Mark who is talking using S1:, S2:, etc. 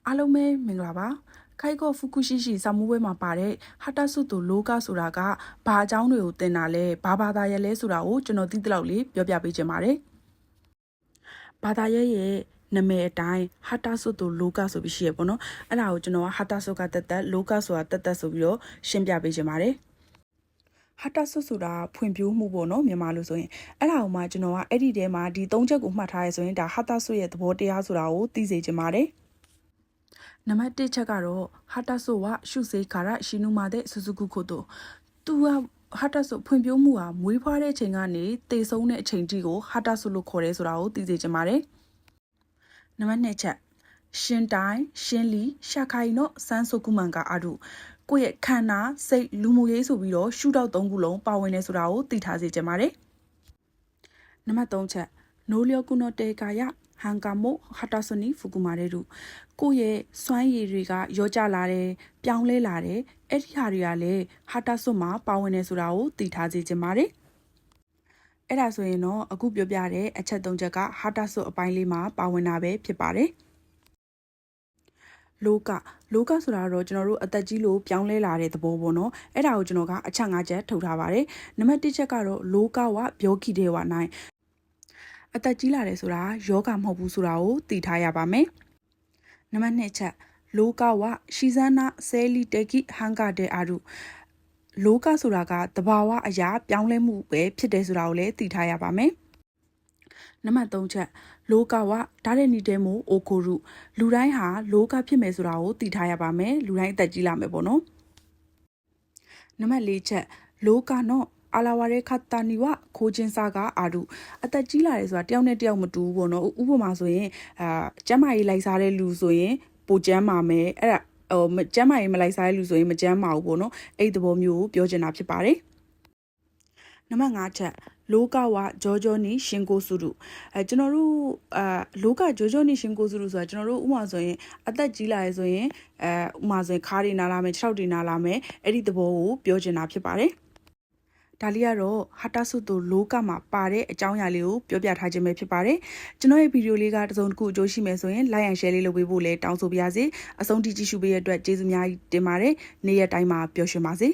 S1: အားလုံးပဲမင်္ဂလာပါခိုင်ကောဖူကူရှိရှိစာမှုပွဲမှာပါတဲ့ဟာတာဆုတူလောကဆိုတာကဘာအကြောင်းတွေကိုသင်တာလဲဘာသာရဲလဲဆိုတာကိုကျွန်တော်သိတဲ့လောက်လေးပြောပြပေးချင်ပါတယ်ဘာသာရဲရဲ့နာမည်အတိုင်းဟာတာဆုတူလောကဆိုပြီးရှိရပေါ့နော်အဲ့ဒါကိုကျွန်တော်ကဟာတာဆုကတက်လောကဆိုတာတက်ဆိုပြီးတော့ရှင်းပြပေးချင်ပါတယ်ဟာတာဆုဆိုတာဖွံ့ဖြိုးမှုပေါ့နော်မြန်မာလိုဆိုရင်အဲ့ဒါကိုမှကျွန်တော်ကအဲ့ဒီထဲမှာဒီ၃ချက်ကိုမှတ်ထားရဆိုရင်ဒါဟာတာဆုရဲ့သဘောတရားဆိုတာကိုသိစေချင်ပါတယ်နံပါတ်1ချက်ကတော့ဟာတာဆိုဝရှုစေခါရရှိနုမာတဲ့ဆူဆူကုခုတို့သူကဟာတာဆိုဖွံ့ဖြိုးမှုဟာမွေးဖွားတဲ့အချိန်ကနေတေဆုံးတဲ့အချိန်ထိကိုဟာတာဆိုလို့ခေါ်ရဲဆိုတာကိုသိစေချင်ပါတယ်နံပါတ်2ချက်ရှင်တိုင်းရှင်လီရှာခိုင်တော့စန်းဆုကုမန်ကအာဒုကိုယ့်ရဲ့ခန္ဓာစိတ်လူမှုရေးဆိုပြီးတော့ရှုထောက်၃ခုလုံးပါဝင်နေဆိုတာကိုသိထားစေချင်ပါတယ်နံပါတ်3ချက်နိုလျောကုနောတေကာယဟန်ကာမိုဟာတာဆိုနီဖူကူမာရဲတို့ကိုယ့်ရဲ့စွမ်းရည်တွေကရောကျလာတယ်ပြောင်းလဲလာတယ်အဲ့ဒီဟာတွေကလည်းဟာတာဆိုမှာပါဝင်နေဆိုတာကိုသိထားစေချင်ပါတယ်အဲ့ဒါဆိုရင်တော့အခုပြောပြတဲ့အချက်၃ချက်ကဟာတာဆိုအပိုင်းလေးမှာပါဝင်တာပဲဖြစ်ပါတယ်လောကဆိုတာတော့ကျွန်တော်တို့အသက်ကြီးလို့ပြောင်းလဲလာတဲ့သဘောပေါ့နော်အဲ့ဒါကိုကျွန်တော်ကအချက်၅ချက်ထုတ်ထားပါတယ်နံပါတ်1ချက်ကတော့လောကဝပြောခိတဲ့ဝနိုင်အသက်ကြီးလာတယ်ဆိုတာယောဂမဟုတ်ဘူးဆိုတာကိုသိထားရပါမယ်နံပါတ်2ချက်လောကဝရှိဇနာဆဲလီတေကိဟန်ကတဲ့အာရုလောကဆိုတာကတဘာဝအရာပြောင်းလဲမှုပဲဖြစ်တယ်ဆိုတာကိုလည်းသိထားရပါမယ်နံပါတ်3ချက်လောကဝဓာတ်တဲ့နီတဲမို့အိုခိုရုလူတိုင်းဟာလောကဖြစ်မယ်ဆိုတာကိုသိထားရပါမယ်လူတိုင်းအသက်ကြီးလာမယ်ပေါ့နော်နံပါတ်4ချက်လောကနော်အလာဝရဲခတ်တာနီဝခိုးချင်းစားကအာဒုအသက်ကြီးလာတယ်ဆိုတာတယောက်နဲ့တယောက်မတူဘူးပေါ့နော်ဥပမာဆိုရင်ကျမ်းမာရေးလိုက်စားတဲ့လူဆိုရင်ပိုကျမ်းမာမယ်အဲ့ဒါကျမ်းမာရေးမလိုက်စားတဲ့လူဆိုရင်မကျမ်းမာဘူးပေါ့နော်အဲ့ဒီသဘောမျိုးကိုပြောချင်တာဖြစ်ပါတယ်နံပါတ်5ချက်လောကဝဂျောဂျောနီရှင်ကိုစုရုကျွန်တော်တို့လောကဂျောဂျောနီရှင်ကိုစုရုဆိုတာကျွန်တော်တို့ဥမာဆိုရင်အသက်ကြီးလာရဆိုရင်ဥမာဆိုရင်ခါးတွေနာလာမယ်ခြေထောက်တွေနာလာမယ်အဲ့ဒီသဘောကိုပြောချင်တာဖြစ်ပါတယ်ဒါလေးကတော့ဟာတာဆုတူလောကမှာပါတဲ့အကြောင်းအရာလေးကိုပြောပြထားခြင်းပဲဖြစ်ပါတယ်ကျွန်တော်ရဲ့ဗီဒီယိုလေးကတစ်စုံတစ်ခုအကျိုးရှိမယ်ဆိုရင် like and share လေးလုပ်ပေးဖို့လည်းတောင်းဆိုပါရစေအဆုံးထိကြည့်ရှုပေးရတဲ့အတွက်ကျေးဇူးများတင်ပါတယ်နေ့ရက်တိုင်းမှာပျော်ရွှင်ပါစေ